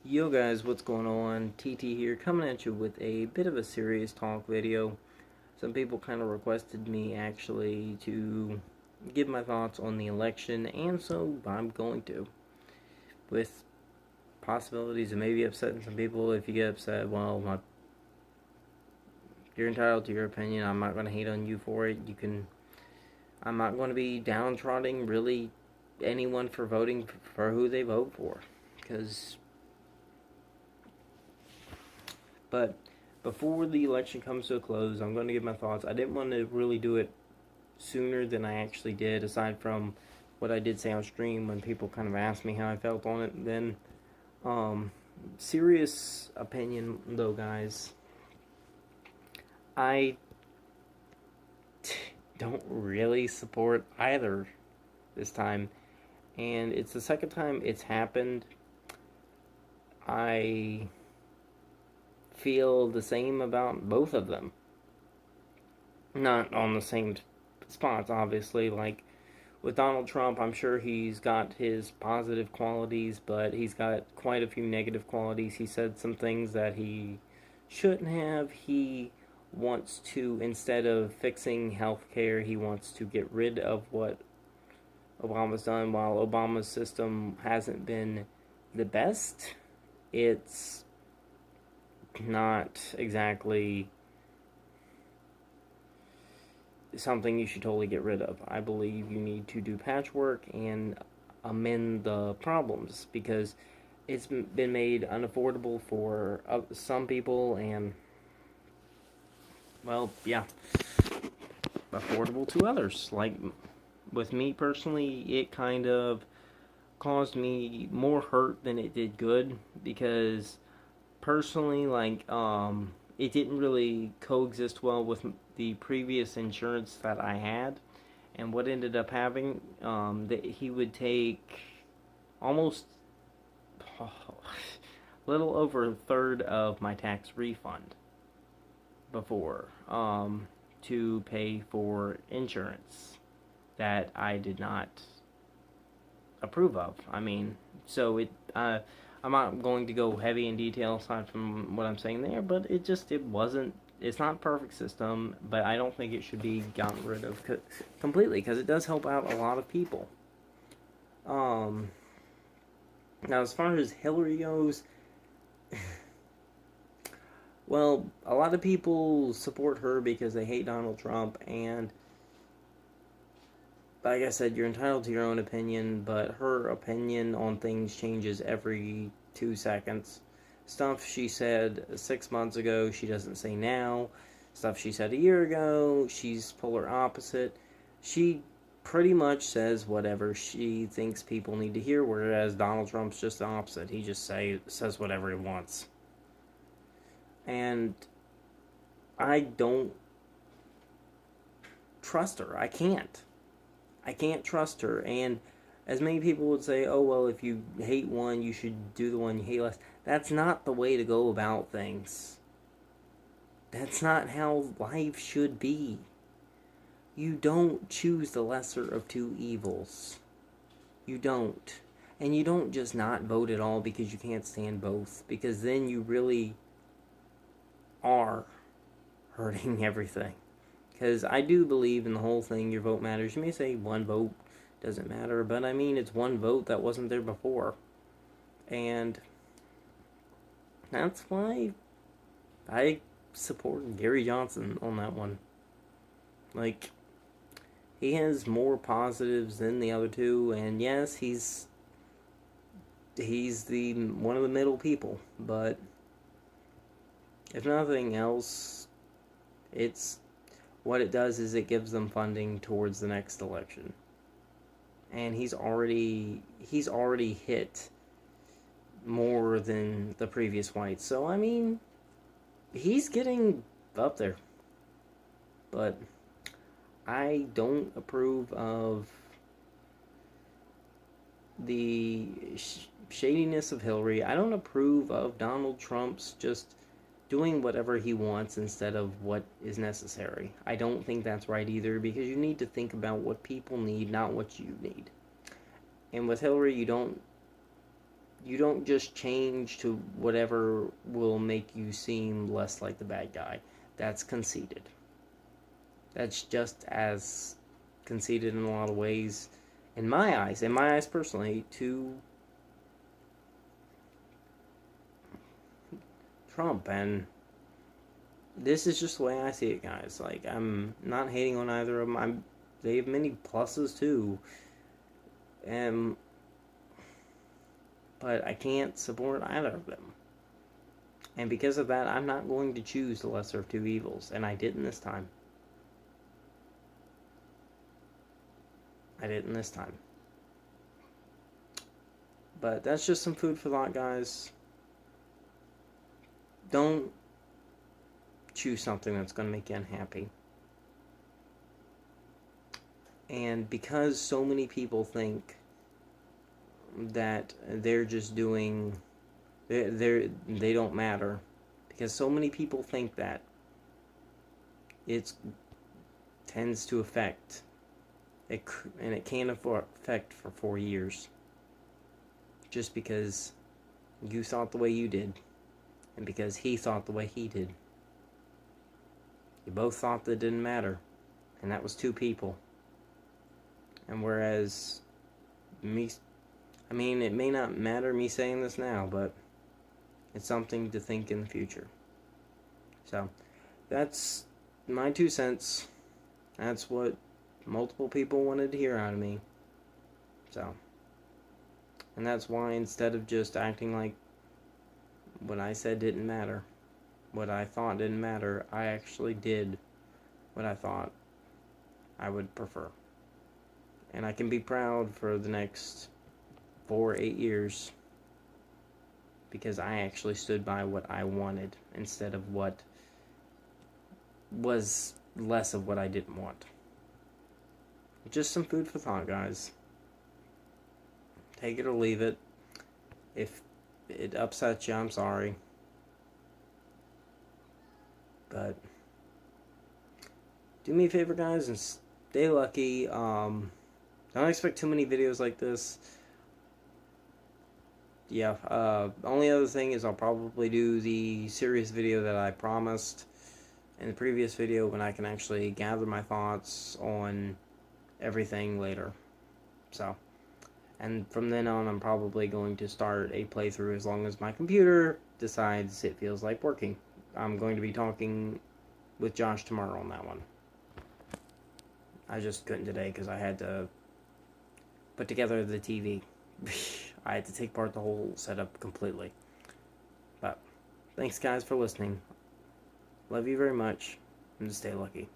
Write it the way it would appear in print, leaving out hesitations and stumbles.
Yo guys, what's going on? TT here, coming at you with a bit of a serious talk video. Some people kind of requested me actually to give my thoughts on the election, and so I'm going to. With possibilities of maybe upsetting some people. If you get upset, you're entitled to your opinion. I'm not going to hate on you for it. I'm not going to be downtrodden really anyone for voting for who they vote for. Because But before the election comes to a close, I'm going to give my thoughts. I didn't want to really do it sooner than I actually did, aside from what I did say on stream when people kind of asked me how I felt on it. Then, um, serious opinion though, guys. I don't really support either this time, and it's the second time it's happened. I feel the same about both of them. Not on the same spots, obviously. Like with Donald Trump, I'm sure he's got his positive qualities, but he's got quite a few negative qualities. He said some things that he shouldn't have. He wants to, instead of fixing healthcare, he wants to get rid of what Obama's done. While Obama's system hasn't been the best, it's not exactly something you should totally get rid of. I believe you need to do patchwork and amend the problems because it's been made unaffordable for some people and, well, yeah, affordable to others. Like with me personally, it kind of caused me more hurt than it did good because personally, it didn't really coexist well with the previous insurance that I had, and what ended up having, that he would take almost a little over a third of my tax refund before, to pay for insurance that I did not approve of. I mean, so I'm not going to go heavy in detail aside from what I'm saying there, but it wasn't. It's not a perfect system, but I don't think it should be gotten rid of completely because it does help out a lot of people. Um, Now as far as Hillary goes, well, a lot of people support her because they hate Donald Trump, and like I said, you're entitled to your own opinion, but her opinion on things changes every 2 seconds. Stuff she said 6 months ago, she doesn't say now. Stuff she said a year ago, she's polar opposite. She pretty much says whatever she thinks people need to hear, whereas Donald Trump's just the opposite. He just says whatever he wants. And I don't trust her. I can't. I can't trust her. And as many people would say, oh, well, if you hate one, you should do the one you hate less. That's not the way to go about things. That's not how life should be. You don't choose the lesser of two evils. You don't. And you don't just not vote at all because you can't stand both. Because then you really are hurting everything. Because I do believe in the whole thing, your vote matters. You may say one vote doesn't matter, but I mean, it's one vote that wasn't there before. And that's why I support Gary Johnson on that one. Like, he has more positives than the other two, and yes, he's the one of the middle people, but if nothing else, it's what it does is it gives them funding towards the next election. And he's already hit more than the previous whites. So I mean, he's getting up there. But I don't approve of the shadiness of Hillary. I don't approve of Donald Trump's just doing whatever he wants instead of what is necessary. I don't think that's right either because you need to think about what people need, not what you need. And with Hillary, you don't you don't just change to whatever will make you seem less like the bad guy. That's conceited. That's just as conceited in a lot of ways, in my eyes personally, to Trump. And this is just the way I see it, guys. Like, I'm not hating on either of them. They have many pluses too, and but I can't support either of them. And because of that, I'm not going to choose the lesser of two evils, and I didn't this time. I didn't this time. But that's just some food for thought, guys. Don't choose something that's going to make you unhappy. And because so many people think that they're just doing, they don't matter, because so many people think that, it tends to affect it, and it can affect for 4 years, just because you thought the way you did, and because he thought the way he did. You both thought that it didn't matter, and that was two people. And whereas me, I mean, it may not matter me saying this now, but it's something to think in the future. So, that's my 2 cents. That's what multiple people wanted to hear out of me. So, and that's why, instead of just acting like what I said didn't matter, what I thought didn't matter, I actually did what I thought I would prefer. And I can be proud for the next 4 or 8 years, because I actually stood by what I wanted instead of what was less of what I didn't want. Just some food for thought, guys. Take it or leave it. If it upsets you, I'm sorry. But do me a favor, guys, and stay lucky. Don't expect too many videos like this. Yeah, only other thing is I'll probably do the serious video that I promised in the previous video, when I can actually gather my thoughts on everything later. So, and from then on, I'm probably going to start a playthrough as long as my computer decides it feels like working. I'm going to be talking with Josh tomorrow on that one. I just couldn't today because I had to put together the TV. I had to take apart the whole setup completely. But thanks, guys, for listening. Love you very much, and stay lucky.